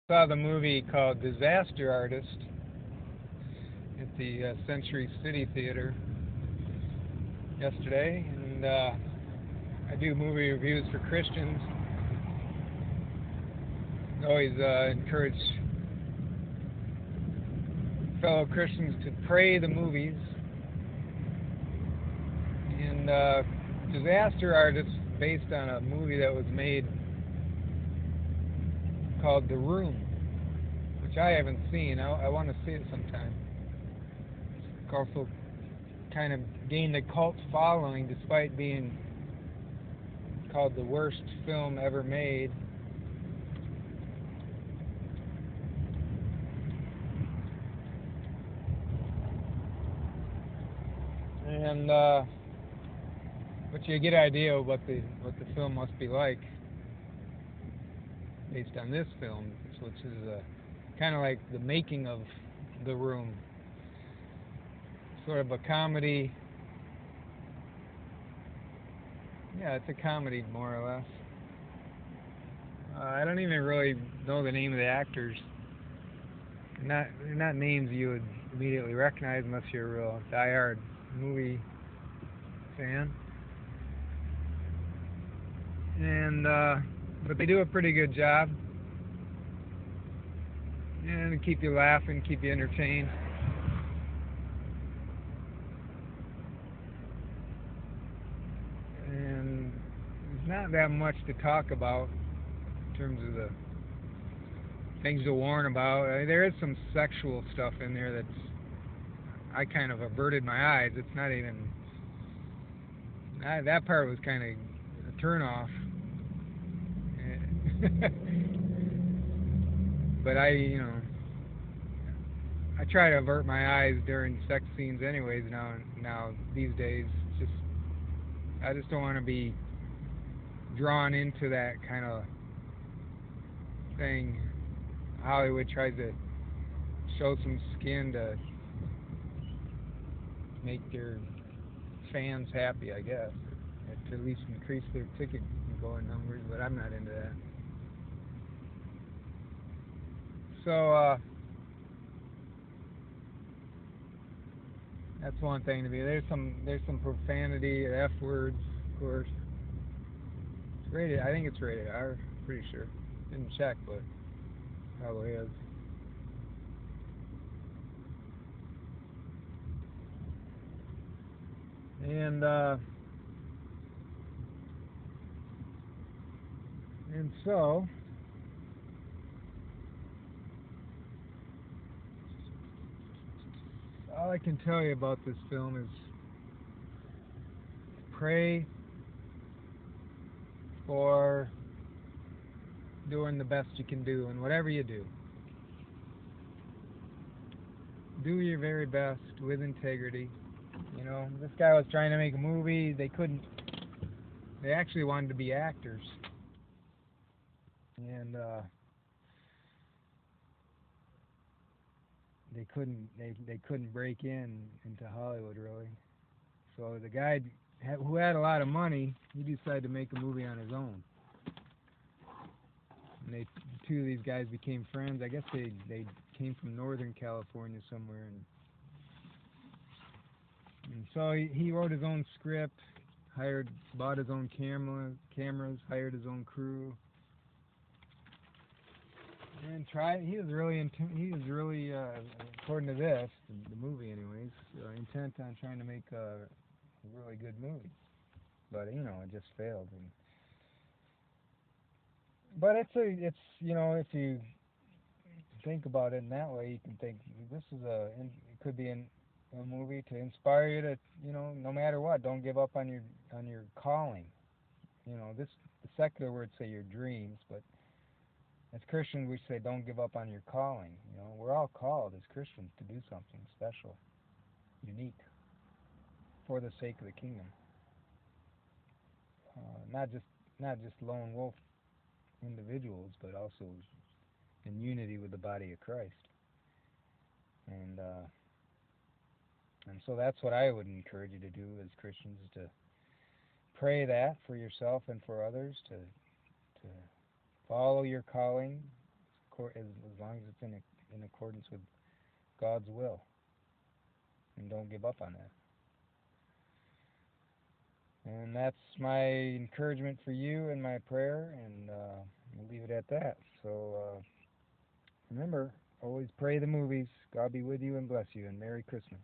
Saw the movie called Disaster Artist at the Century City Theater yesterday, and I do movie reviews for Christians. I always encourage fellow Christians to pray the movies. And Disaster Artist, based on a movie that was made called The Room, which I haven't seen. I want to see it sometime. It's also kind of gained a cult following despite being called the worst film ever made. And but you get an idea of what the film must be like based on this film, which is kind of like the making of The Room, sort of a comedy. Yeah, it's a comedy more or less. I don't even really know the name of the actors. They're not names you would immediately recognize unless you're a real diehard movie fan. And but they do a pretty good job, and keep you laughing, keep you entertained. And there's not that much to talk about in terms of the things to warn about. There is some sexual stuff in there that's I kind of averted my eyes. It's not even that part was kind of a turnoff. But I try to avert my eyes during sex scenes anyways now these days. I just don't want to be drawn into that kind of thing. Hollywood tries to show some skin to make their fans happy, I guess, or to at least increase their ticket going numbers, but I'm not into that. So that's one thing to be. There's some profanity, F words, of course. It's rated. I think it's rated R. Pretty sure. Didn't check, but probably is. And so all I can tell you about this film is pray for doing the best you can do, and whatever you do, do your very best with integrity. This guy was trying to make a movie. They couldn't. They actually wanted to be actors, and they couldn't. They couldn't break into Hollywood really. So the guy who had a lot of money, he decided to make a movie on his own. And the two of these guys became friends. I guess they came from Northern California somewhere, and so he wrote his own script, bought his own cameras, hired his own crew, and tried. He was really according to this, the movie anyways, intent on trying to make a really good movie, but it just failed. But it's if you think about it in that way, you can think this is it could be a movie to inspire you to no matter what, don't give up on your calling. The secular words say your dreams, but as Christians we say don't give up on your calling. We're all called as Christians to do something special, unique, for the sake of the kingdom. Not just lone wolf individuals, but also in unity with the body of Christ. And so that's what I would encourage you to do as Christians, is to pray that for yourself and for others, to follow your calling as long as it's in accordance with God's will, and don't give up on that. And that's my encouragement for you and my prayer, and we'll leave it at that. So remember, always pray the movies. God be with you and bless you, and Merry Christmas.